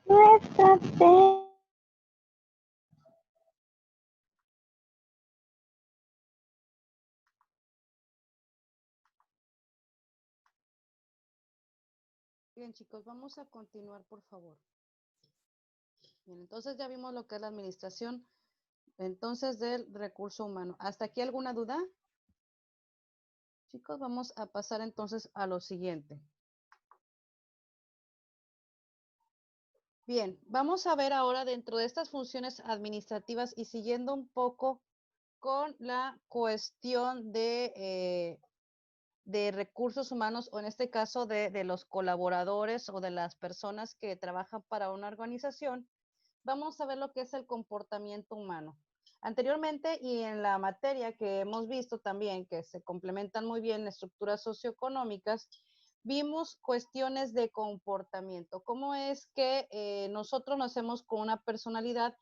Nuestra te- Bien, chicos, vamos a continuar, por favor. Bien, entonces ya vimos lo que es la administración, entonces, del recurso humano. ¿Hasta aquí alguna duda? Chicos, vamos a pasar entonces a lo siguiente. Bien, vamos a ver ahora dentro de estas funciones administrativas y siguiendo un poco con la cuestión de recursos humanos o en este caso de los colaboradores o de las personas que trabajan para una organización, vamos a ver lo que es el comportamiento humano. Anteriormente y en la materia que hemos visto también, que se complementan muy bien estructuras socioeconómicas, vimos cuestiones de comportamiento, cómo es que nosotros nacemos con una personalidad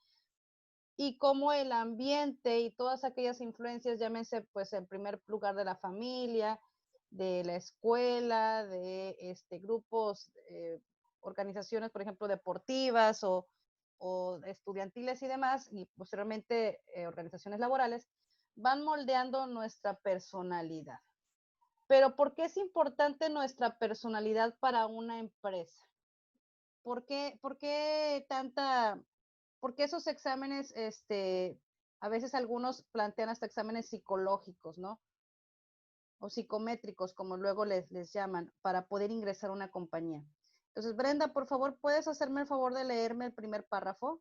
y cómo el ambiente y todas aquellas influencias, llámense pues en primer lugar de la familia, de la escuela, de grupos, organizaciones, por ejemplo, deportivas o estudiantiles y demás, y posteriormente organizaciones laborales, van moldeando nuestra personalidad. Pero ¿por qué es importante nuestra personalidad para una empresa? Por qué tanta, porque esos exámenes, a veces algunos plantean hasta exámenes psicológicos, ¿no? O psicométricos, como luego les llaman, para poder ingresar a una compañía? Entonces, Brenda, por favor, ¿puedes hacerme el favor de leerme el primer párrafo?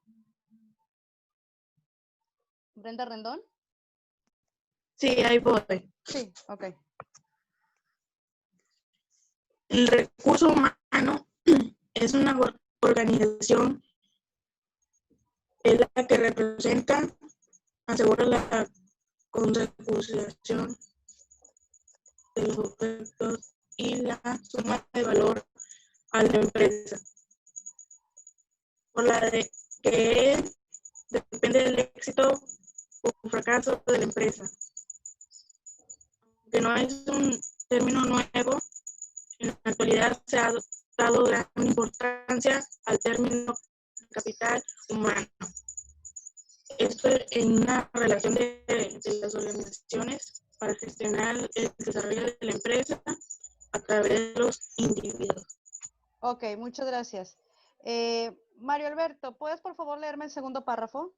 Brenda Rendón. Sí, ahí voy. Sí, ok. El recurso humano es una organización, es la que representa, asegura la consecución de los objetos y la suma de valor a la empresa, por la de que depende del éxito o fracaso de la empresa. Que no es un término nuevo, en la actualidad se ha dado gran importancia al término capital humano. Esto en una relación de las organizaciones para gestionar el desarrollo de la empresa a través de los individuos. Ok, muchas gracias. Mario Alberto, ¿puedes por favor leerme el segundo párrafo?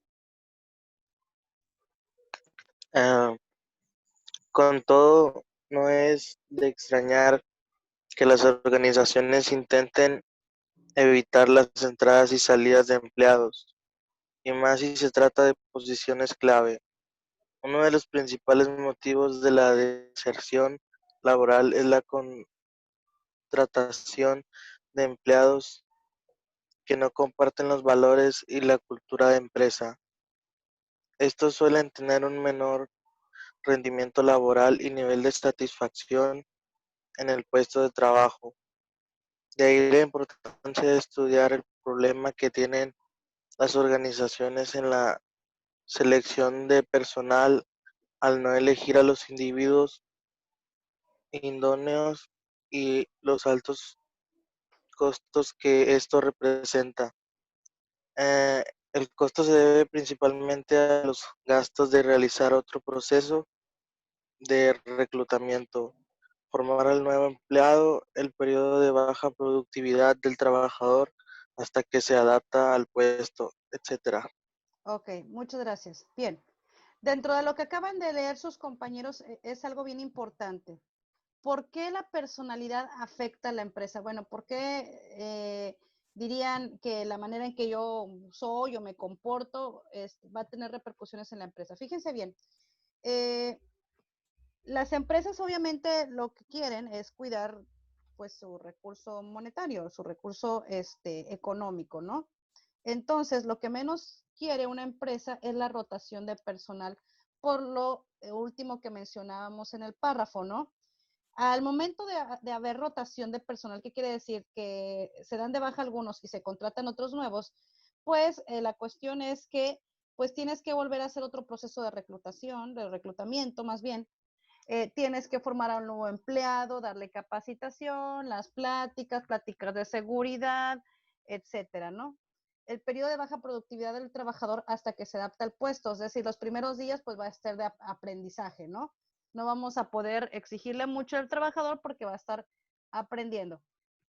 Con todo, no es de extrañar que las organizaciones intenten evitar las entradas y salidas de empleados, y más si se trata de posiciones clave. Uno de los principales motivos de la deserción laboral es la contratación de empleados que no comparten los valores y la cultura de empresa. Estos suelen tener un menor rendimiento laboral y nivel de satisfacción en el puesto de trabajo. De ahí la importancia de estudiar el problema que tienen las organizaciones en la selección de personal al no elegir a los individuos idóneos y los altos costos que esto representa. Eh, el costo se debe principalmente a los gastos de realizar otro proceso de reclutamiento, formar al nuevo empleado, el periodo de baja productividad del trabajador hasta que se adapta al puesto, etcétera. Ok, muchas gracias. Bien, dentro de lo que acaban de leer sus compañeros es algo bien importante. ¿Por qué la personalidad afecta a la empresa? Bueno, ¿por qué dirían que la manera en que yo soy o me comporto va a tener repercusiones en la empresa? Fíjense bien, eh, las empresas obviamente lo que quieren es cuidar pues su recurso monetario, su recurso económico, ¿no? Entonces, lo que menos quiere una empresa es la rotación de personal, por lo último que mencionábamos en el párrafo, ¿no? Al momento de haber rotación de personal, ¿qué quiere decir? Que se dan de baja algunos y se contratan otros nuevos, pues la cuestión es que pues tienes que volver a hacer otro proceso de reclutación, de reclutamiento más bien. Tienes que formar a un nuevo empleado, darle capacitación, las pláticas de seguridad, etcétera, ¿no? el periodo de baja productividad del trabajador hasta que se adapta al puesto. Es decir, los primeros días pues va a ser de aprendizaje, ¿no? No vamos a poder exigirle mucho al trabajador porque va a estar aprendiendo.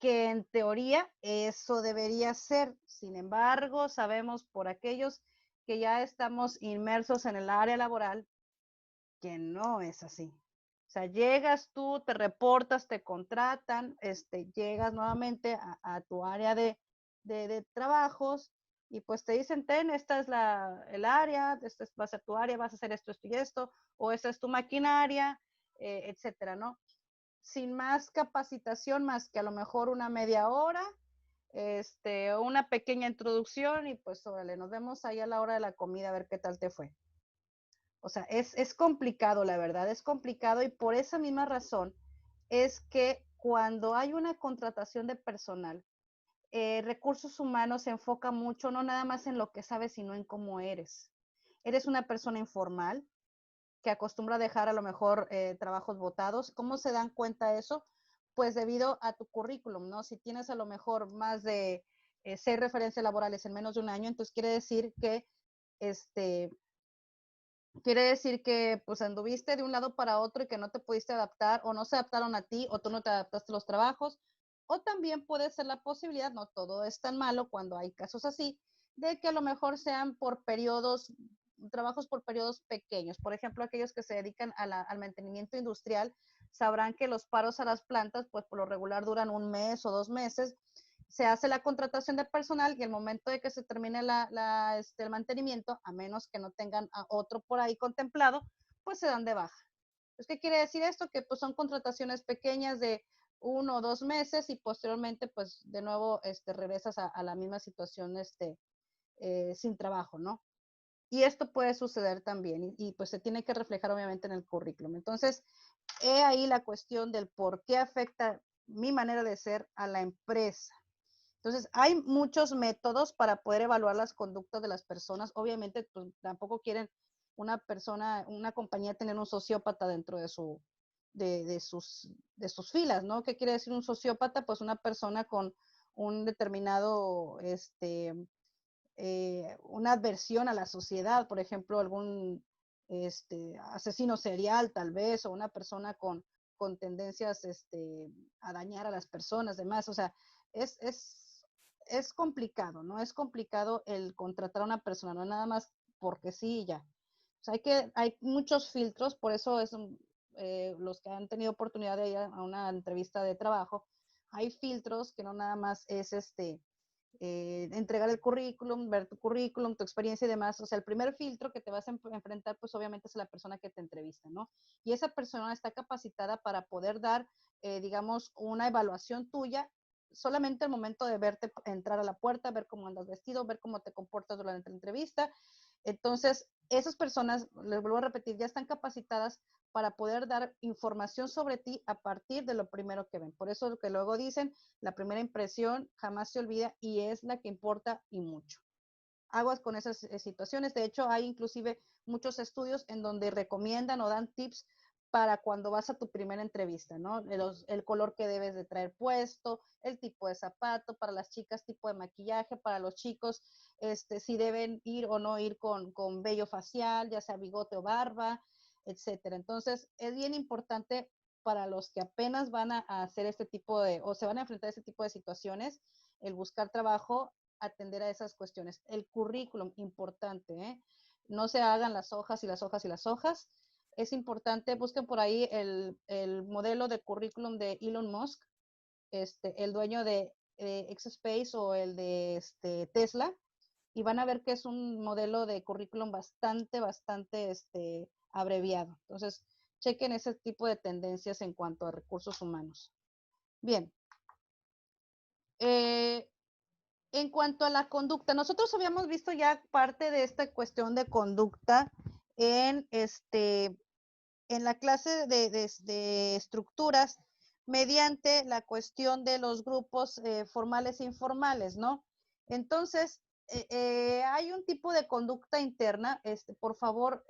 Que en teoría eso debería ser. Sin embargo, sabemos por aquellos que ya estamos inmersos en el área laboral que no es así. O sea, llegas tú, te reportas, te contratan, llegas nuevamente a tu área de trabajos y pues te dicen, esta es el área, esta va a ser tu área, vas a hacer esto, esto y esto, o esta es tu maquinaria, etcétera, ¿no? Sin más capacitación, más que a lo mejor una media hora, una pequeña introducción y pues órale, nos vemos ahí a la hora de la comida a ver qué tal te fue. O sea, es complicado, la verdad, es complicado y por esa misma razón es que cuando hay una contratación de personal, recursos humanos se enfoca mucho no nada más en lo que sabes, sino en cómo eres. Eres una persona informal que acostumbra a dejar a lo mejor trabajos botados. ¿Cómo se dan cuenta de eso? Pues debido a tu currículum, ¿no? Si tienes a lo mejor más de 6 referencias laborales en menos de un año, entonces quiere decir que pues anduviste de un lado para otro y que no te pudiste adaptar o no se adaptaron a ti o tú no te adaptaste a los trabajos. O también puede ser la posibilidad, no todo es tan malo cuando hay casos así, de que a lo mejor sean por periodos, trabajos por periodos pequeños. Por ejemplo, aquellos que se dedican al mantenimiento industrial sabrán que los paros a las plantas, pues por lo regular duran 1 mes o 2 meses. Se hace la contratación de personal y el momento de que se termine el mantenimiento, a menos que no tengan a otro por ahí contemplado, pues se dan de baja. Pues, ¿qué quiere decir esto? Que pues son contrataciones pequeñas de 1 o 2 meses y posteriormente pues de nuevo regresas a la misma situación sin trabajo, ¿no? Y esto puede suceder también y pues se tiene que reflejar obviamente en el currículum. Entonces, he ahí la cuestión del por qué afecta mi manera de ser a la empresa. Entonces, hay muchos métodos para poder evaluar las conductas de las personas. Obviamente, pues, tampoco quieren una compañía tener un sociópata dentro de sus filas, ¿no? ¿Qué quiere decir un sociópata? Pues una persona con un determinado, una adversión a la sociedad, por ejemplo, algún asesino serial tal vez, o una persona con tendencias a dañar a las personas, demás. O sea, es complicado, ¿no? Es complicado el contratar a una persona, no nada más porque sí y ya. O sea, hay muchos filtros, por eso los que han tenido oportunidad de ir a una entrevista de trabajo, hay filtros que no nada más es entregar el currículum, ver tu currículum, tu experiencia y demás. O sea, el primer filtro que te vas a enfrentar, pues obviamente es la persona que te entrevista, ¿no? Y esa persona está capacitada para poder dar, digamos, una evaluación tuya solamente al momento de verte entrar a la puerta, ver cómo andas vestido, ver cómo te comportas durante la entrevista. Entonces, esas personas, les vuelvo a repetir, ya están capacitadas para poder dar información sobre ti a partir de lo primero que ven. Por eso lo que luego dicen, la primera impresión jamás se olvida y es la que importa y mucho. Aguas con esas situaciones. De hecho, hay inclusive muchos estudios en donde recomiendan o dan tips para cuando vas a tu primera entrevista, ¿no? El color que debes de traer puesto, el tipo de zapato, para las chicas tipo de maquillaje, para los chicos, si deben ir o no ir con vello facial, ya sea bigote o barba, etcétera. Entonces, es bien importante para los que apenas van a hacer o se van a enfrentar a este tipo de situaciones, el buscar trabajo, atender a esas cuestiones. El currículum, importante, ¿eh? No se hagan las hojas y las hojas y las hojas. Es importante, busquen por ahí el modelo de currículum de Elon Musk, el dueño de X-Space o el de Tesla, y van a ver que es un modelo de currículum bastante abreviado. Entonces, chequen ese tipo de tendencias en cuanto a recursos humanos. Bien. En cuanto a la conducta, nosotros habíamos visto ya parte de esta cuestión de conducta en, en la clase de estructuras mediante la cuestión de los grupos formales e informales, ¿no? Entonces, hay un tipo de conducta interna, por favor,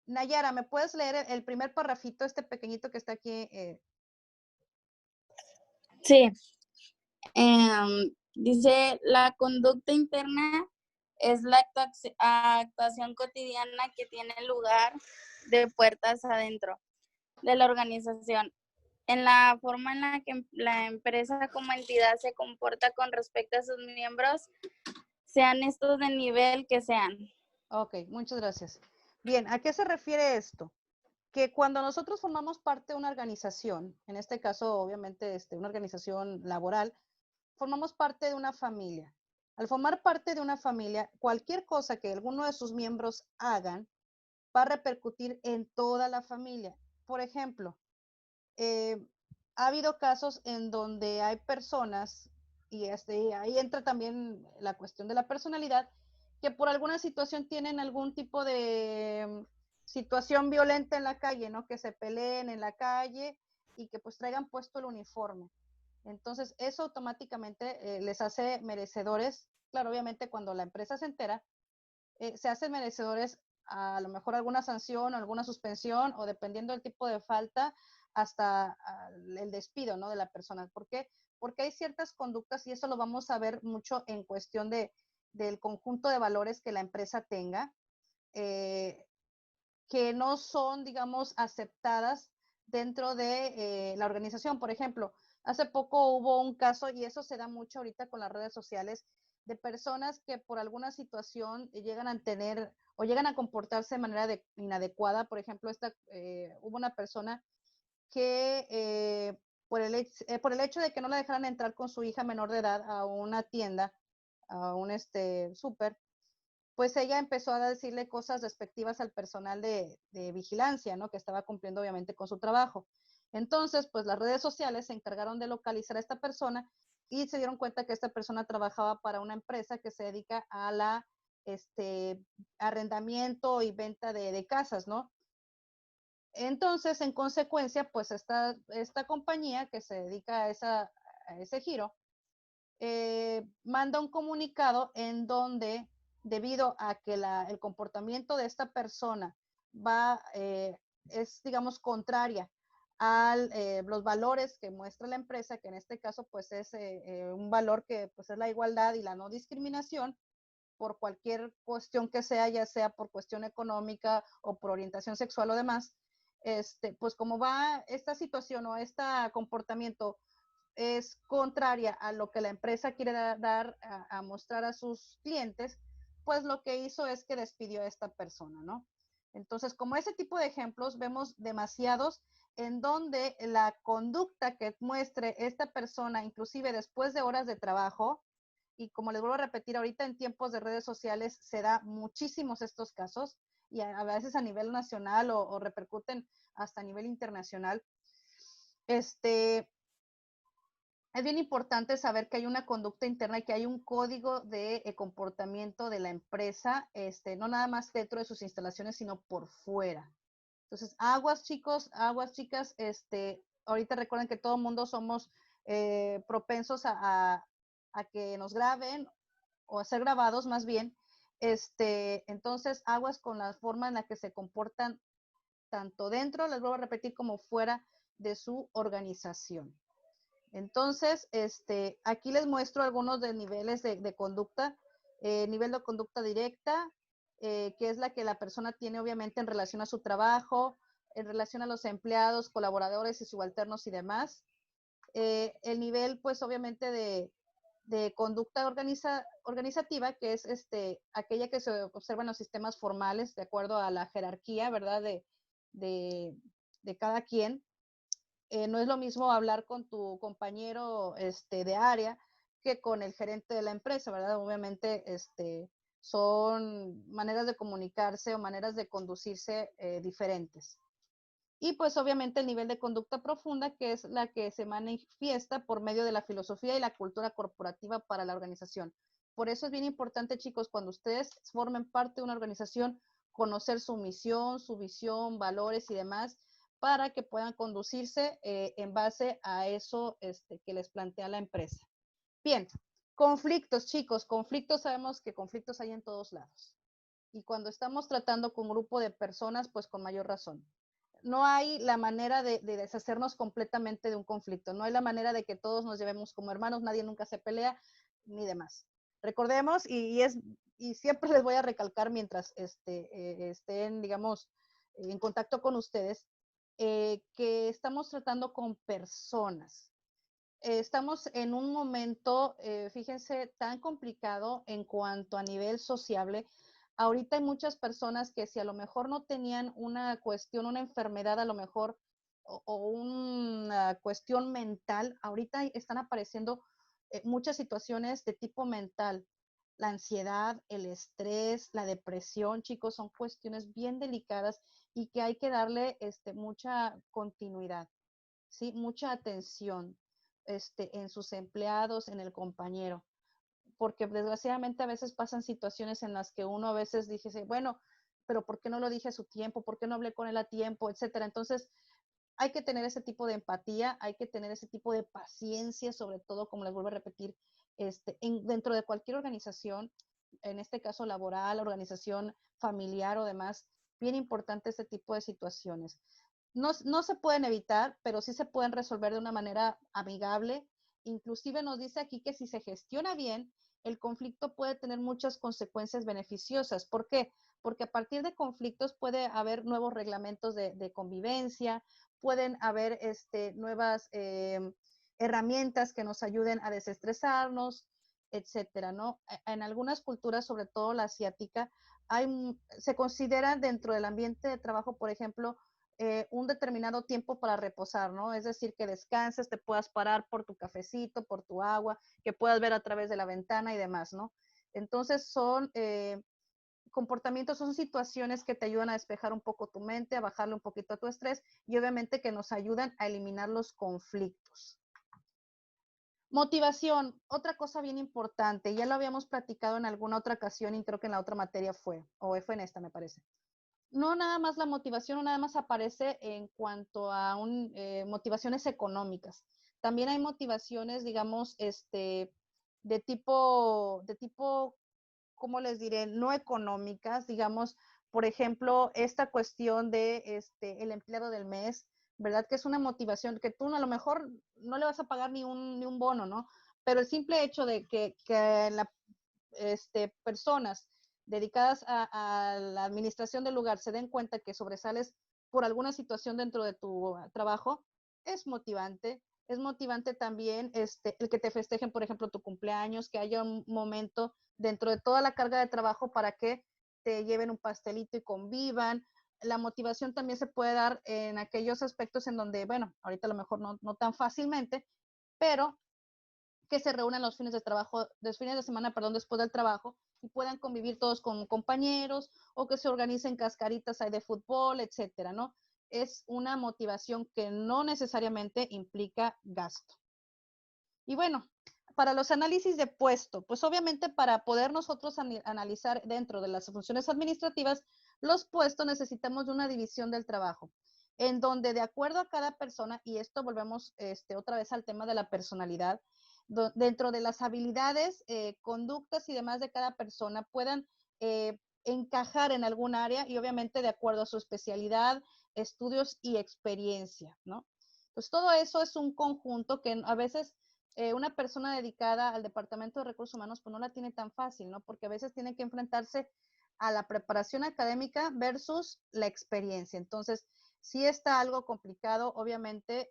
Nayara, ¿me puedes leer el primer parrafito, pequeñito que está aquí? Sí. Dice, la conducta interna es la actuación cotidiana que tiene lugar de puertas adentro de la organización, en la forma en la que la empresa como entidad se comporta con respecto a sus miembros, sean estos del nivel que sean. Ok, muchas gracias. Bien, ¿a qué se refiere esto? Que cuando nosotros formamos parte de una organización, en este caso obviamente una organización laboral, formamos parte de una familia. Al formar parte de una familia, cualquier cosa que alguno de sus miembros hagan va a repercutir en toda la familia. Por ejemplo, ha habido casos en donde hay personas, y ahí entra también la cuestión de la personalidad, que por alguna situación tienen algún tipo de situación violenta en la calle, ¿no? Que se peleen en la calle y que pues traigan puesto el uniforme. Entonces, eso automáticamente les hace merecedores, claro, obviamente cuando la empresa se entera, se hacen merecedores a lo mejor alguna sanción, alguna suspensión o dependiendo del tipo de falta, hasta el despido, ¿no? De la persona. ¿Por qué? Porque hay ciertas conductas y eso lo vamos a ver mucho en cuestión del conjunto de valores que la empresa tenga, que no son, digamos, aceptadas dentro de la organización. Por ejemplo, hace poco hubo un caso, y eso se da mucho ahorita con las redes sociales, de personas que por alguna situación llegan a tener o llegan a comportarse de manera inadecuada. Por ejemplo, hubo una persona que por el hecho de que no la dejaran entrar con su hija menor de edad a una tienda, a un súper, pues ella empezó a decirle cosas despectivas al personal de vigilancia, ¿no? Que estaba cumpliendo obviamente con su trabajo. Entonces, pues las redes sociales se encargaron de localizar a esta persona y se dieron cuenta que esta persona trabajaba para una empresa que se dedica a la arrendamiento y venta de casas, ¿no? Entonces, en consecuencia, pues esta compañía que se dedica a ese giro, manda un comunicado en donde, debido a que el comportamiento de esta persona es, digamos, contraria a los valores que muestra la empresa, que en este caso, pues es un valor que pues es la igualdad y la no discriminación por cualquier cuestión que sea, ya sea por cuestión económica o por orientación sexual o demás, pues como va esta situación o este comportamiento es contraria a lo que la empresa quiere dar a mostrar a sus clientes, pues lo que hizo es que despidió a esta persona, ¿no? Entonces, como ese tipo de ejemplos, vemos demasiados en donde la conducta que muestre esta persona, inclusive después de horas de trabajo, y como les vuelvo a repetir, ahorita en tiempos de redes sociales se da muchísimos estos casos, y a veces a nivel nacional o repercuten hasta a nivel internacional. Es bien importante saber que hay una conducta interna y que hay un código de comportamiento de la empresa, no nada más dentro de sus instalaciones, sino por fuera. Entonces, aguas chicos, aguas chicas, ahorita recuerden que todo el mundo somos propensos a que nos graben o a ser grabados más bien. Entonces, aguas con la forma en la que se comportan tanto dentro, les vuelvo a repetir, como fuera de su organización. Entonces, aquí les muestro algunos de niveles de conducta. Nivel de conducta directa, que es la que la persona tiene obviamente en relación a su trabajo, en relación a los empleados, colaboradores y subalternos y demás. El nivel, pues obviamente de conducta organizativa, que es aquella que se observa en los sistemas formales de acuerdo a la jerarquía, ¿verdad? De cada quien. No es lo mismo hablar con tu compañero de área que con el gerente de la empresa, ¿verdad? Obviamente son maneras de comunicarse o maneras de conducirse diferentes. Y pues obviamente el nivel de conducta profunda, que es la que se manifiesta por medio de la filosofía y la cultura corporativa para la organización. Por eso es bien importante, chicos, cuando ustedes formen parte de una organización, conocer su misión, su visión, valores y demás, para que puedan conducirse en base a eso que les plantea la empresa. Bien, conflictos, chicos, conflictos, sabemos que conflictos hay en todos lados. Y cuando estamos tratando con un grupo de personas, pues con mayor razón. No hay la manera de deshacernos completamente de un conflicto, no hay la manera de que todos nos llevemos como hermanos, nadie nunca se pelea. ni demás. Recordemos, y siempre les voy a recalcar mientras estén, digamos, en contacto con ustedes, que estamos tratando con personas. Estamos en un momento, fíjense, tan complicado en cuanto a nivel sociable. Ahorita hay muchas personas que si a lo mejor no tenían una cuestión, una enfermedad a lo mejor, o una cuestión mental, ahorita están apareciendo muchas situaciones de tipo mental. La ansiedad, el estrés, la depresión, chicos, son cuestiones bien delicadas y que hay que darle mucha continuidad, ¿sí? Mucha atención en sus empleados, en el compañero, porque desgraciadamente a veces pasan situaciones en las que uno a veces dice, bueno, pero ¿por qué no lo dije a su tiempo? ¿Por qué no hablé con él a tiempo? Etcétera. Entonces, hay que tener ese tipo de empatía, hay que tener ese tipo de paciencia, sobre todo, como les vuelvo a repetir, dentro de cualquier organización, en este caso laboral, organización familiar o demás, bien importante este tipo de situaciones. No se pueden evitar, pero sí se pueden resolver de una manera amigable. Inclusive nos dice aquí que si se gestiona bien, el conflicto puede tener muchas consecuencias beneficiosas. ¿Por qué? Porque a partir de conflictos puede haber nuevos reglamentos de convivencia, pueden haber nuevas herramientas que nos ayuden a desestresarnos, etcétera, ¿no? En algunas culturas, sobre todo la asiática, se considera dentro del ambiente de trabajo, por ejemplo, un determinado tiempo para reposar, ¿no? Es decir, que descanses, te puedas parar por tu cafecito, por tu agua, que puedas ver a través de la ventana y demás, ¿no? Entonces son comportamientos, son situaciones que te ayudan a despejar un poco tu mente, a bajarle un poquito a tu estrés y obviamente que nos ayudan a eliminar los conflictos. Motivación, otra cosa bien importante, ya lo habíamos platicado en alguna otra ocasión y creo que en la otra materia fue en esta me parece. No nada más la motivación, no nada más aparece en cuanto a motivaciones económicas. También hay motivaciones, digamos, de tipo, ¿cómo les diré? No económicas, digamos, por ejemplo, esta cuestión de el empleado del mes, ¿verdad? Que es una motivación que tú a lo mejor no le vas a pagar ni un bono, ¿no? Pero el simple hecho de que personas dedicadas a la administración del lugar se den cuenta que sobresales por alguna situación dentro de tu trabajo, es motivante. Es motivante también el que te festejen, por ejemplo, tu cumpleaños, que haya un momento dentro de toda la carga de trabajo para que te lleven un pastelito y convivan. La motivación también se puede dar en aquellos aspectos en donde, bueno, ahorita a lo mejor no tan fácilmente, pero que se reúnan los fines de semana, perdón, después del trabajo y puedan convivir todos con compañeros o que se organicen cascaritas ahí de fútbol, etcétera, ¿no? Es una motivación que no necesariamente implica gasto. Y bueno, para los análisis de puesto, pues obviamente para poder nosotros analizar dentro de las funciones administrativas, los puestos necesitamos de una división del trabajo, en donde de acuerdo a cada persona, y esto volvemos otra vez al tema de la personalidad, dentro de las habilidades, conductas y demás de cada persona puedan encajar en algún área y obviamente de acuerdo a su especialidad, estudios y experiencia, ¿no? Pues todo eso es un conjunto que a veces una persona dedicada al departamento de recursos humanos pues no la tiene tan fácil, ¿no? Porque a veces tiene que enfrentarse a la preparación académica versus la experiencia. Entonces, sí está algo complicado, obviamente,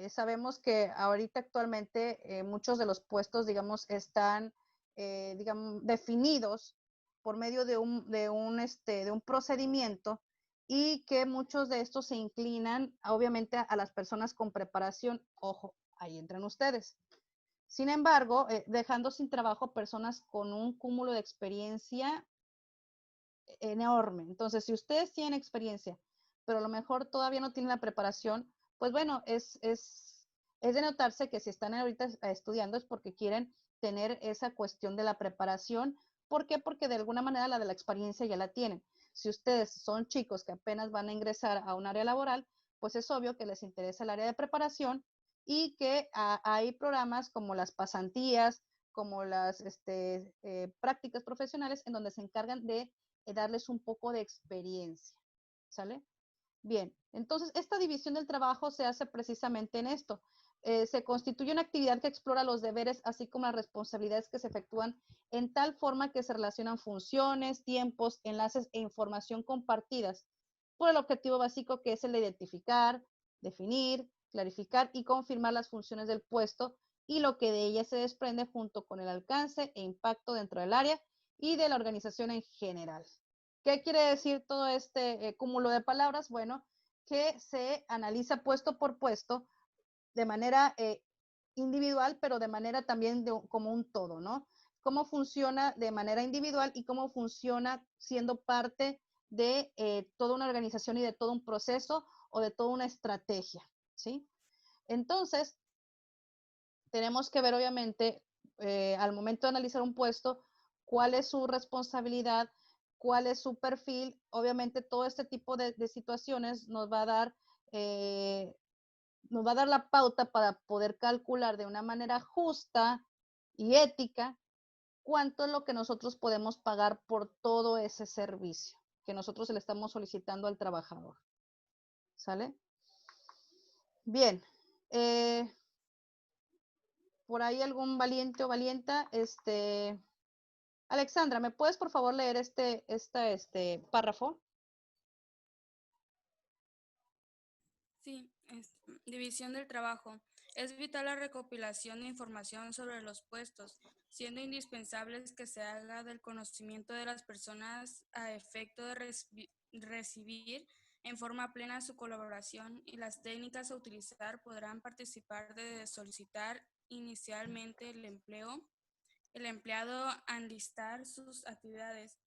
sabemos que ahorita actualmente muchos de los puestos, digamos, están, digamos, definidos por medio de un procedimiento y que muchos de estos se inclinan, obviamente, a las personas con preparación. Ojo, ahí entran ustedes. Sin embargo, dejando sin trabajo personas con un cúmulo de experiencia enorme. Entonces, si ustedes tienen experiencia, pero a lo mejor todavía no tienen la preparación, pues bueno, es de notarse que si están ahorita estudiando es porque quieren tener esa cuestión de la preparación. ¿Por qué? Porque de alguna manera la de la experiencia ya la tienen. Si ustedes son chicos que apenas van a ingresar a un área laboral, pues es obvio que les interesa el área de preparación y que hay programas como las pasantías, como las prácticas profesionales en donde se encargan de darles un poco de experiencia, ¿sale? Bien, entonces esta división del trabajo se hace precisamente en esto, se constituye una actividad que explora los deberes, así como las responsabilidades que se efectúan en tal forma que se relacionan funciones, tiempos, enlaces e información compartidas por el objetivo básico que es el de identificar, definir, clarificar y confirmar las funciones del puesto y lo que de ella se desprende junto con el alcance e impacto dentro del área y de la organización en general. ¿Qué quiere decir todo este cúmulo de palabras? Bueno, que se analiza puesto por puesto de manera individual, pero de manera también como un todo, ¿no? Cómo funciona de manera individual y cómo funciona siendo parte de toda una organización y de todo un proceso o de toda una estrategia, ¿sí? Entonces, tenemos que ver, obviamente, al momento de analizar un puesto, cuál es su responsabilidad, cuál es su perfil. Obviamente, todo este tipo de situaciones nos va a dar la pauta para poder calcular de una manera justa y ética cuánto es lo que nosotros podemos pagar por todo ese servicio que nosotros le estamos solicitando al trabajador. ¿Sale? Bien. Por ahí algún valiente o valienta, Alexandra, ¿me puedes por favor leer este párrafo? Sí, división del trabajo. Es vital la recopilación de información sobre los puestos, siendo indispensable que se haga del conocimiento de las personas a efecto de recibir en forma plena su colaboración y las técnicas a utilizar podrán participar de solicitar inicialmente el empleado a enlistar sus actividades,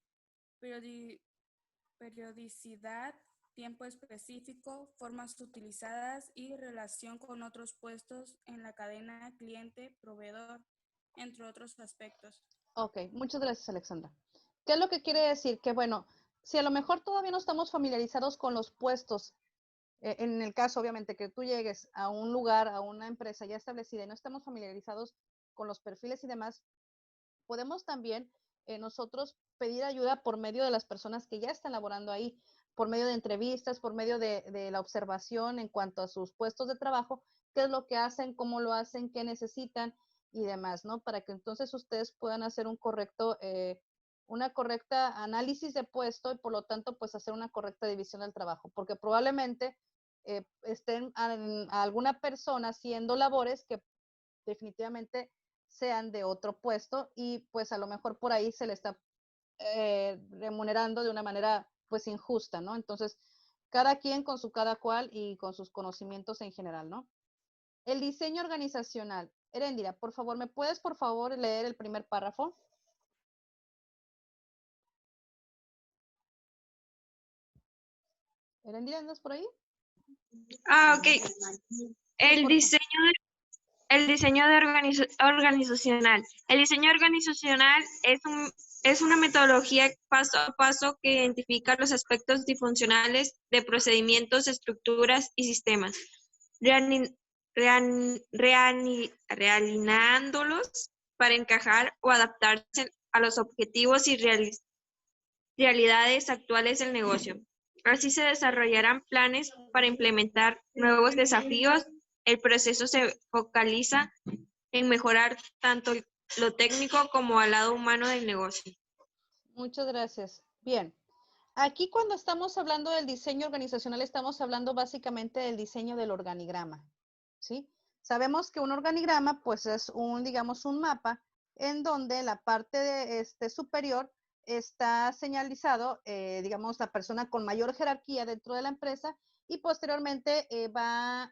periodicidad, tiempo específico, formas utilizadas y relación con otros puestos en la cadena cliente-proveedor, entre otros aspectos. Ok, muchas gracias, Alexandra. ¿Qué es lo que quiere decir? Que bueno, si a lo mejor todavía no estamos familiarizados con los puestos, en el caso obviamente que tú llegues a un lugar, a una empresa ya establecida y no estamos familiarizados con los perfiles y demás, podemos también nosotros pedir ayuda por medio de las personas que ya están laborando ahí, por medio de entrevistas, por medio de la observación en cuanto a sus puestos de trabajo, qué es lo que hacen, cómo lo hacen, qué necesitan y demás, ¿no? Para que entonces ustedes puedan hacer una correcta análisis de puesto y por lo tanto pues hacer una correcta división del trabajo, porque probablemente estén a alguna persona haciendo labores que definitivamente sean de otro puesto y pues a lo mejor por ahí se le está remunerando de una manera pues injusta, ¿no? Entonces, cada quien con su cada cual y con sus conocimientos en general, ¿no? El diseño organizacional. Eréndira, por favor, ¿me puedes por favor leer el primer párrafo? Eréndira, ¿andas por ahí? Ok. El diseño organizacional. El diseño organizacional es una metodología paso a paso que identifica los aspectos disfuncionales de procedimientos, estructuras y sistemas, realineándolos para encajar o adaptarse a los objetivos y realidades actuales del negocio. Así se desarrollarán planes para implementar nuevos desafíos. El proceso se focaliza en mejorar tanto lo técnico como al lado humano del negocio. Muchas gracias. Bien. Aquí cuando estamos hablando del diseño organizacional, estamos hablando básicamente del diseño del organigrama, ¿sí? Sabemos que un organigrama, pues es digamos, un mapa en donde la parte de superior está señalizado, digamos, la persona con mayor jerarquía dentro de la empresa y posteriormente va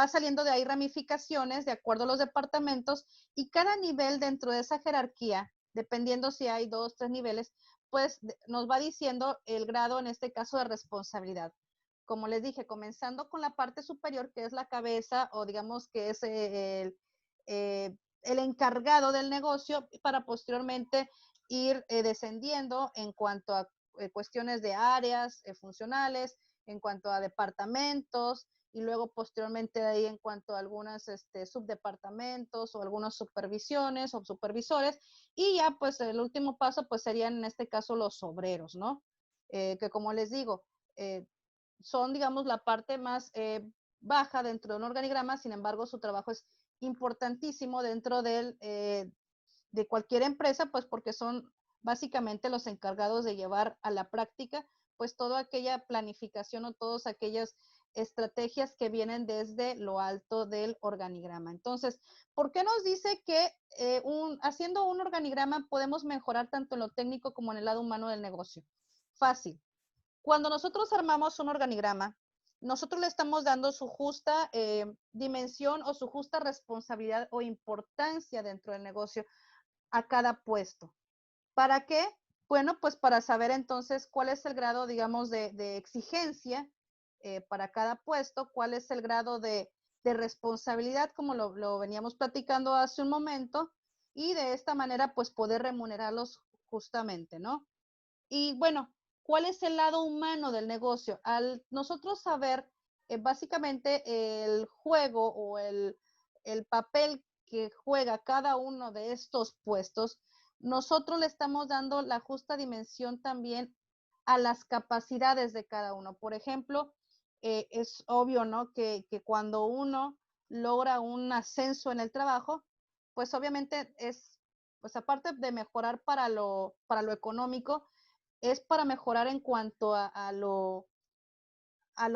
saliendo de ahí ramificaciones de acuerdo a los departamentos y cada nivel dentro de esa jerarquía, dependiendo si hay 2, 3 niveles, pues nos va diciendo el grado, en este caso, de responsabilidad. Como les dije, comenzando con la parte superior, que es la cabeza o digamos que es el encargado del negocio, para posteriormente ir descendiendo en cuanto a cuestiones de áreas funcionales, en cuanto a departamentos, y luego posteriormente de ahí en cuanto a algunos subdepartamentos o algunas supervisiones o supervisores, y ya pues el último paso pues serían en este caso los obreros, ¿no? Que como les digo, son digamos la parte más baja dentro de un organigrama, sin embargo, su trabajo es importantísimo dentro de cualquier empresa, pues porque son básicamente los encargados de llevar a la práctica, pues toda aquella planificación o todas aquellas estrategias que vienen desde lo alto del organigrama. Entonces, ¿por qué nos dice que haciendo un organigrama podemos mejorar tanto en lo técnico como en el lado humano del negocio? Fácil. Cuando nosotros armamos un organigrama, nosotros le estamos dando su justa dimensión o su justa responsabilidad o importancia dentro del negocio a cada puesto. ¿Para qué? Bueno, pues para saber entonces cuál es el grado, digamos, de exigencia para cada puesto, cuál es el grado de responsabilidad, como lo veníamos platicando hace un momento, y de esta manera, pues poder remunerarlos justamente, ¿no? Y bueno, ¿cuál es el lado humano del negocio? Al nosotros saber básicamente el juego o el papel que juega cada uno de estos puestos, nosotros le estamos dando la justa dimensión también a las capacidades de cada uno. Por ejemplo, es obvio, ¿no? Que cuando uno logra un ascenso en el trabajo, pues obviamente es, pues aparte de mejorar para lo económico, es para mejorar en cuanto a lo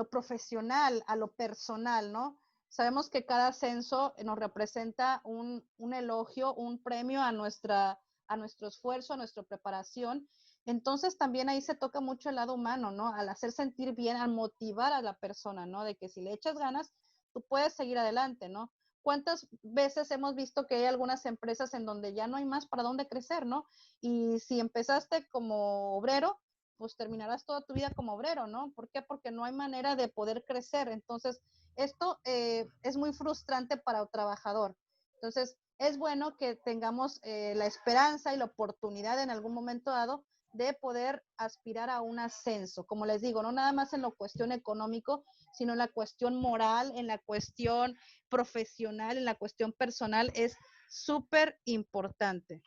profesional, a lo personal, ¿no? Sabemos que cada ascenso nos representa un elogio, un premio a nuestro esfuerzo, a nuestra preparación. Entonces también ahí se toca mucho el lado humano, ¿no? Al hacer sentir bien, al motivar a la persona, ¿no? De que si le echas ganas, tú puedes seguir adelante, ¿no? ¿Cuántas veces hemos visto que hay algunas empresas en donde ya no hay más para dónde crecer, ¿no? Y si empezaste como obrero, pues terminarás toda tu vida como obrero, ¿no? ¿Por qué? Porque no hay manera de poder crecer. Entonces, esto es muy frustrante para el trabajador. Entonces, es bueno que tengamos la esperanza y la oportunidad en algún momento dado de poder aspirar a un ascenso. Como les digo, no nada más en la cuestión económico, sino en la cuestión moral, en la cuestión profesional, en la cuestión personal, es súper importante.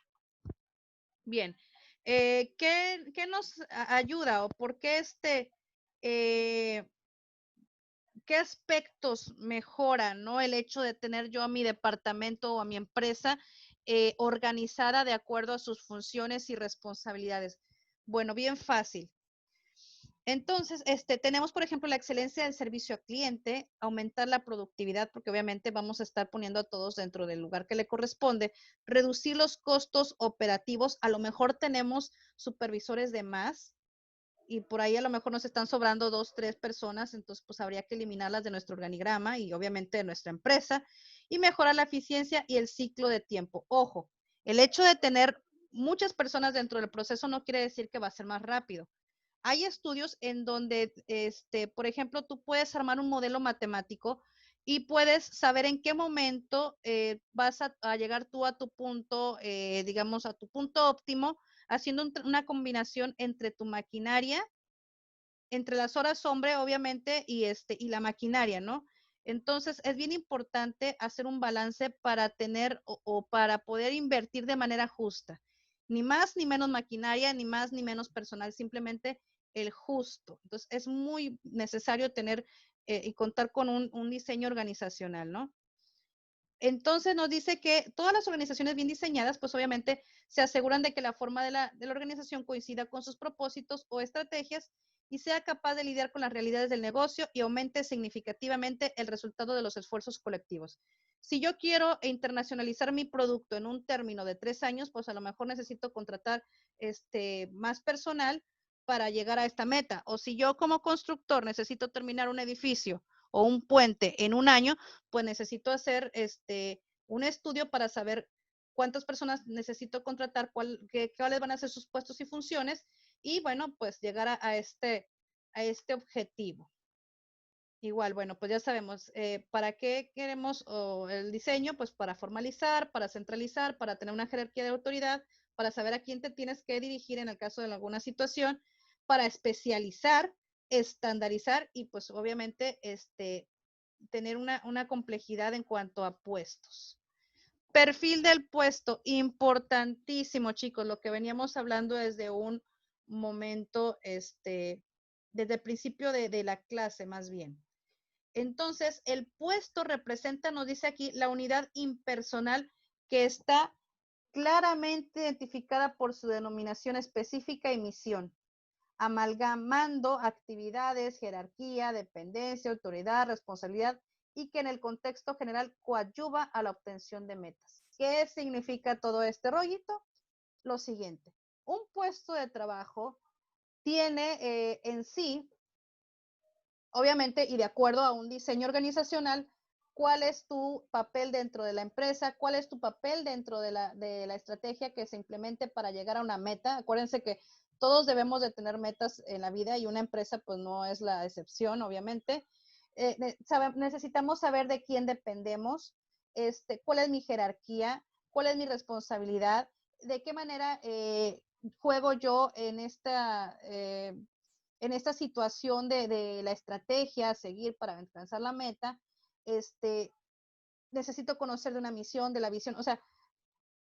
Bien, ¿qué nos ayuda o por qué qué aspectos mejoran, ¿no? El hecho de tener yo a mi departamento o a mi empresa organizada de acuerdo a sus funciones y responsabilidades. Bueno, bien fácil. Entonces, tenemos, por ejemplo, la excelencia del servicio al cliente, aumentar la productividad, porque obviamente vamos a estar poniendo a todos dentro del lugar que le corresponde, reducir los costos operativos, a lo mejor tenemos supervisores de más y por ahí a lo mejor nos están sobrando 2, 3 personas, entonces pues habría que eliminarlas de nuestro organigrama y obviamente de nuestra empresa y mejorar la eficiencia y el ciclo de tiempo. Ojo, el hecho de tener muchas personas dentro del proceso no quiere decir que va a ser más rápido. Hay estudios en donde, por ejemplo, tú puedes armar un modelo matemático y puedes saber en qué momento vas a llegar tú a tu punto, digamos, a tu punto óptimo, haciendo una combinación entre tu maquinaria, entre las horas hombre, obviamente, y la maquinaria, ¿no? Entonces, es bien importante hacer un balance para tener o para poder invertir de manera justa. Ni más ni menos maquinaria, ni más ni menos personal, simplemente el justo. Entonces, es muy necesario tener y contar con un diseño organizacional, ¿no? Entonces nos dice que todas las organizaciones bien diseñadas, pues obviamente se aseguran de que la forma de la organización coincida con sus propósitos o estrategias y sea capaz de lidiar con las realidades del negocio y aumente significativamente el resultado de los esfuerzos colectivos. Si yo quiero internacionalizar mi producto en un término de 3 años, pues a lo mejor necesito contratar más personal para llegar a esta meta. O si yo como constructor necesito terminar un edificio o un puente en un año, pues necesito hacer un estudio para saber cuántas personas necesito contratar, cuáles van a ser sus puestos y funciones, y bueno, pues llegar a este objetivo. Igual, bueno, pues ya sabemos, ¿para qué queremos el diseño? Pues para formalizar, para centralizar, para tener una jerarquía de autoridad, para saber a quién te tienes que dirigir en el caso de alguna situación, para especializar, estandarizar y pues obviamente tener una complejidad en cuanto a puestos. Perfil del puesto, importantísimo, chicos, lo que veníamos hablando desde un momento, desde el principio de la clase más bien. Entonces, el puesto representa, nos dice aquí, la unidad impersonal que está claramente identificada por su denominación específica y misión, amalgamando actividades, jerarquía, dependencia, autoridad, responsabilidad y que en el contexto general coadyuva a la obtención de metas. ¿Qué significa todo este rollito? Lo siguiente, un puesto de trabajo tiene en sí, obviamente, y de acuerdo a un diseño organizacional, cuál es tu papel dentro de la empresa, cuál es tu papel dentro de la estrategia que se implemente para llegar a una meta. Acuérdense que todos debemos de tener metas en la vida y una empresa pues no es la excepción, obviamente. Necesitamos saber de quién dependemos, cuál es mi jerarquía, cuál es mi responsabilidad, de qué manera juego yo en esta situación de la estrategia a seguir para alcanzar la meta. Necesito conocer de una misión, de la visión, o sea,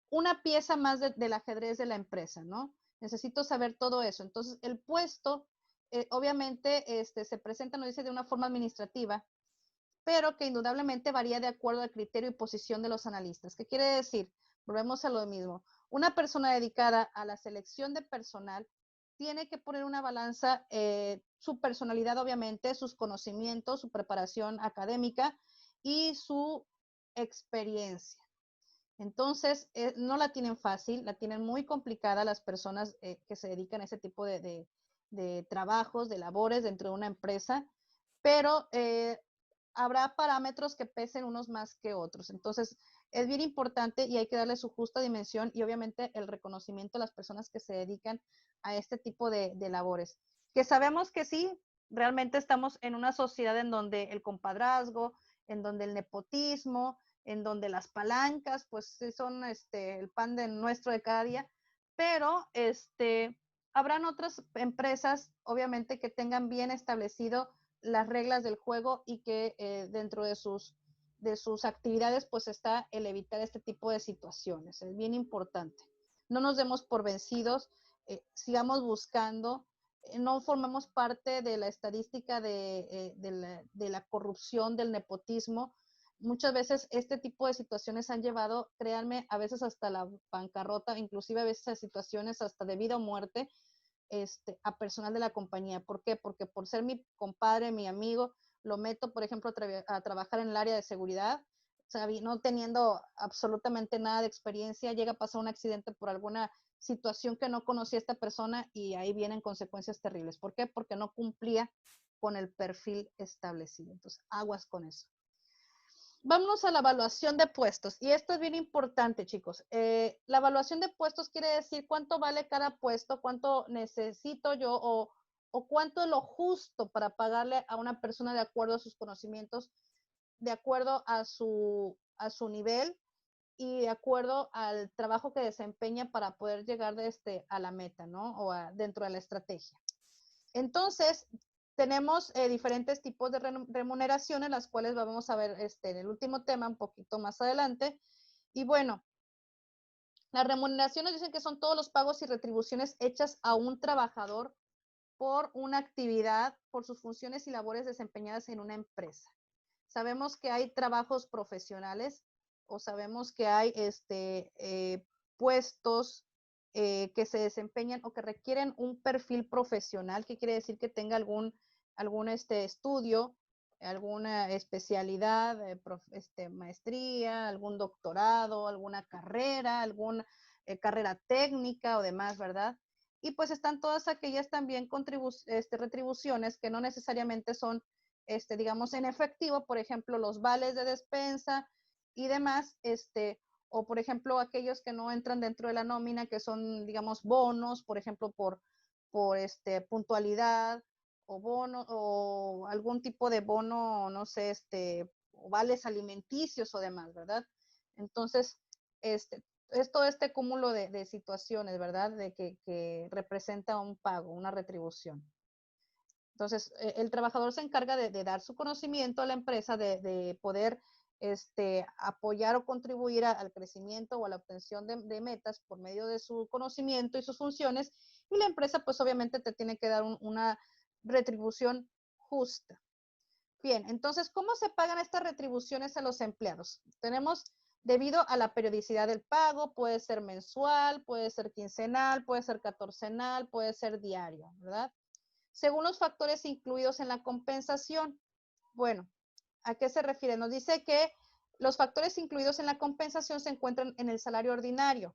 una pieza más del ajedrez de la empresa, ¿no? Necesito saber todo eso. Entonces, el puesto, obviamente, se presenta, nos dice, de una forma administrativa, pero que indudablemente varía de acuerdo al criterio y posición de los analistas. ¿Qué quiere decir? Volvemos a lo mismo. Una persona dedicada a la selección de personal tiene que poner una balanza, su personalidad, obviamente, sus conocimientos, su preparación académica y su experiencia. Entonces, no la tienen fácil, la tienen muy complicada las personas que se dedican a ese tipo de trabajos, de labores dentro de una empresa, pero habrá parámetros que pesen unos más que otros. Entonces, es bien importante y hay que darle su justa dimensión y obviamente el reconocimiento a las personas que se dedican a este tipo de labores. Que sabemos que sí, realmente estamos en una sociedad en donde el compadrazgo, en donde el nepotismo, en donde las palancas, pues son el pan de nuestro de cada día, pero habrán otras empresas, obviamente, que tengan bien establecido las reglas del juego y que dentro de sus actividades pues está el evitar este tipo de situaciones. Es bien importante. No nos demos por vencidos, sigamos buscando, no formemos parte de la estadística de la corrupción, del nepotismo. Muchas veces este tipo de situaciones han llevado, créanme, a veces hasta la bancarrota, inclusive a veces a situaciones hasta de vida o muerte, a personal de la compañía. ¿Por qué? Porque por ser mi compadre, mi amigo, lo meto, por ejemplo, a trabajar en el área de seguridad, no teniendo absolutamente nada de experiencia, llega a pasar un accidente por alguna situación que no conocía esta persona y ahí vienen consecuencias terribles. ¿Por qué? Porque no cumplía con el perfil establecido. Entonces, aguas con eso. Vámonos a la evaluación de puestos. Y esto es bien importante, chicos. La evaluación de puestos quiere decir cuánto vale cada puesto, cuánto necesito yo o cuánto es lo justo para pagarle a una persona de acuerdo a sus conocimientos, de acuerdo a su nivel y de acuerdo al trabajo que desempeña para poder llegar a la meta, ¿no? O dentro de la estrategia. Entonces, tenemos diferentes tipos de remuneraciones, las cuales vamos a ver en el último tema un poquito más adelante. Y bueno, las remuneraciones dicen que son todos los pagos y retribuciones hechas a un trabajador por una actividad, por sus funciones y labores desempeñadas en una empresa. Sabemos que hay trabajos profesionales o sabemos que hay puestos que se desempeñan o que requieren un perfil profesional, que quiere decir que tenga algún estudio, alguna especialidad, maestría, algún doctorado, alguna carrera, alguna carrera técnica o demás, ¿verdad? Y pues están todas aquellas también retribuciones que no necesariamente son, digamos, en efectivo, por ejemplo, los vales de despensa y demás, o por ejemplo, aquellos que no entran dentro de la nómina, que son, digamos, bonos, por ejemplo, por puntualidad, o bono, o algún tipo de bono, no sé, o vales alimenticios o demás, ¿verdad? Entonces, es todo este cúmulo de situaciones, ¿verdad? De que representa un pago, una retribución. Entonces, el trabajador se encarga de dar su conocimiento a la empresa, de poder apoyar o contribuir al crecimiento o a la obtención de metas por medio de su conocimiento y sus funciones, y la empresa pues obviamente te tiene que dar una retribución justa. Bien, entonces, ¿cómo se pagan estas retribuciones a los empleados? Tenemos debido a la periodicidad del pago, puede ser mensual, puede ser quincenal, puede ser catorcenal, puede ser diario, ¿verdad? Según los factores incluidos en la compensación. Bueno, ¿a qué se refiere? Nos dice que los factores incluidos en la compensación se encuentran en el salario ordinario.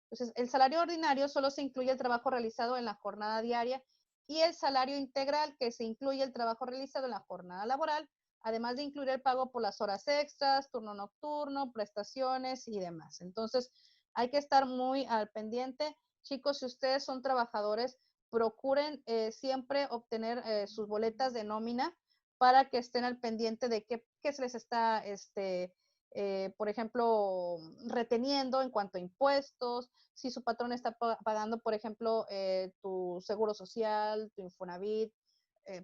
Entonces, el salario ordinario solo se incluye el trabajo realizado en la jornada diaria y el salario integral, que se incluye el trabajo realizado en la jornada laboral, además de incluir el pago por las horas extras, turno nocturno, prestaciones y demás. Entonces, hay que estar muy al pendiente. Chicos, si ustedes son trabajadores, procuren siempre obtener sus boletas de nómina para que estén al pendiente de qué se les está, por ejemplo, reteniendo en cuanto a impuestos, si su patrón está pagando, por ejemplo, tu seguro social, tu Infonavit,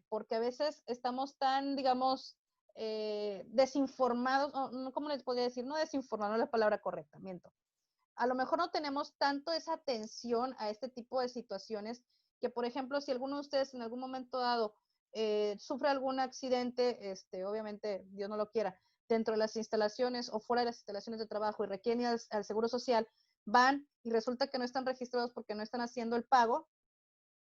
porque a veces estamos tan, digamos, desinformados, ¿cómo les podría decir? No desinformados, no es la palabra correcta, miento. A lo mejor no tenemos tanto esa atención a este tipo de situaciones que, por ejemplo, si alguno de ustedes en algún momento dado sufre algún accidente, obviamente, Dios no lo quiera, dentro de las instalaciones o fuera de las instalaciones de trabajo y requieren al Seguro Social, van y resulta que no están registrados porque no están haciendo el pago,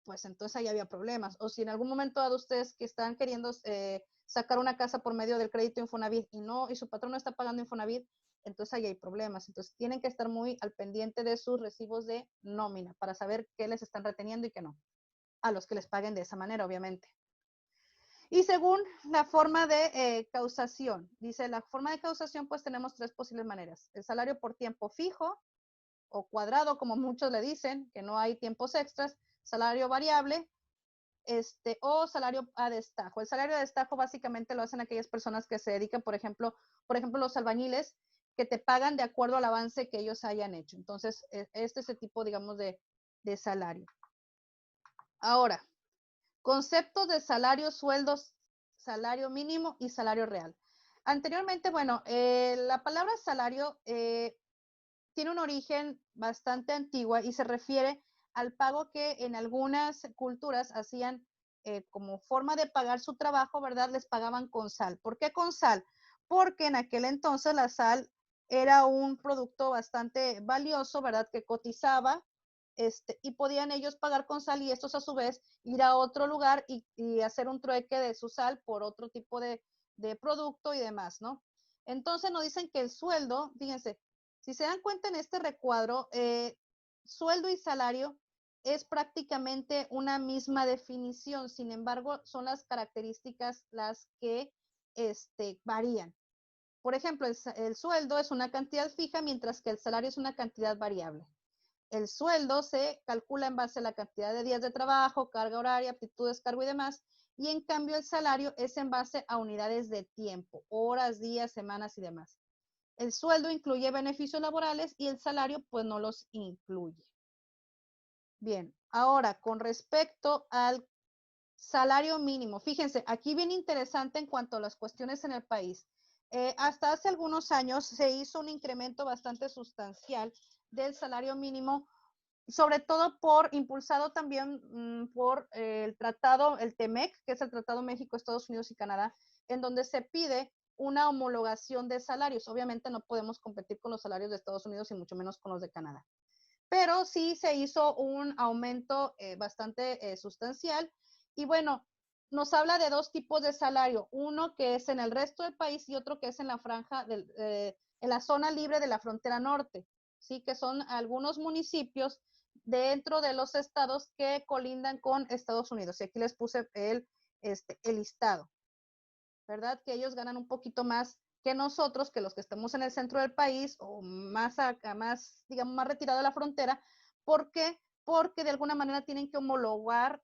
pues entonces ahí había problemas. O si en algún momento dado ustedes que están queriendo sacar una casa por medio del crédito Infonavit y su patrón no está pagando Infonavit, entonces ahí hay problemas. Entonces tienen que estar muy al pendiente de sus recibos de nómina para saber qué les están reteniendo y qué no. A los que les paguen de esa manera, obviamente. Y según la forma de causación, dice la forma de causación, pues tenemos tres posibles maneras. El salario por tiempo fijo o cuadrado, como muchos le dicen, que no hay tiempos extras, salario variable, o salario a destajo. El salario a destajo básicamente lo hacen aquellas personas que se dedican, por ejemplo, los albañiles, que te pagan de acuerdo al avance que ellos hayan hecho. Entonces, este es el tipo, digamos, de salario. Ahora, conceptos de salario, sueldos, salario mínimo y salario real. Anteriormente, bueno, la palabra salario tiene un origen bastante antigua y se refiere al pago que en algunas culturas hacían como forma de pagar su trabajo, ¿verdad? Les pagaban con sal. ¿Por qué con sal? Porque en aquel entonces la sal era un producto bastante valioso, ¿verdad? Que cotizaba, y podían ellos pagar con sal y estos a su vez ir a otro lugar y hacer un trueque de su sal por otro tipo de producto y demás, ¿no? Entonces nos dicen que el sueldo, fíjense, si se dan cuenta en este recuadro, sueldo y salario es prácticamente una misma definición, sin embargo, son las características las que varían. Por ejemplo, el sueldo es una cantidad fija, mientras que el salario es una cantidad variable. El sueldo se calcula en base a la cantidad de días de trabajo, carga horaria, aptitudes, cargo y demás, y en cambio el salario es en base a unidades de tiempo, horas, días, semanas y demás. El sueldo incluye beneficios laborales y el salario pues no los incluye. Bien, ahora con respecto al salario mínimo, fíjense, aquí bien interesante en cuanto a las cuestiones en el país. Hasta hace algunos años se hizo un incremento bastante sustancial del salario mínimo, sobre todo impulsado también por el tratado, el TEMEC, que es el Tratado México, Estados Unidos y Canadá, en donde se pide una homologación de salarios. Obviamente no podemos competir con los salarios de Estados Unidos y mucho menos con los de Canadá. Pero sí se hizo un aumento bastante sustancial. Y bueno, nos habla de dos tipos de salario. Uno que es en el resto del país y otro que es en la franja, en la zona libre de la frontera norte. Sí, que son algunos municipios dentro de los estados que colindan con Estados Unidos. Y aquí les puse el listado. ¿Verdad? Que ellos ganan un poquito más que nosotros, que los que estamos en el centro del país o más acá, digamos, más retirado de la frontera. ¿Por qué? Porque de alguna manera tienen que homologar,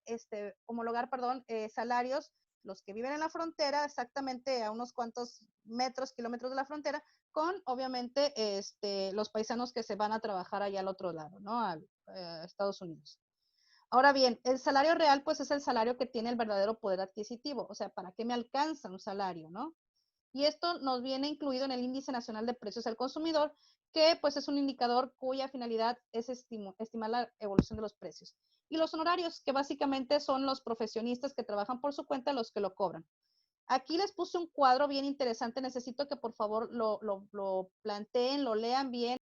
salarios, los que viven en la frontera, exactamente a unos cuantos kilómetros de la frontera, con obviamente los paisanos que se van a trabajar allá al otro lado, ¿no? A Estados Unidos. Ahora bien, el salario real, pues es el salario que tiene el verdadero poder adquisitivo. O sea, ¿para qué me alcanza un salario, no? Y esto nos viene incluido en el Índice Nacional de Precios al Consumidor, que pues es un indicador cuya finalidad es estimar la evolución de los precios. Y los honorarios, que básicamente son los profesionistas que trabajan por su cuenta los que lo cobran. Aquí les puse un cuadro bien interesante. Necesito que por favor lo planteen, lo lean bien.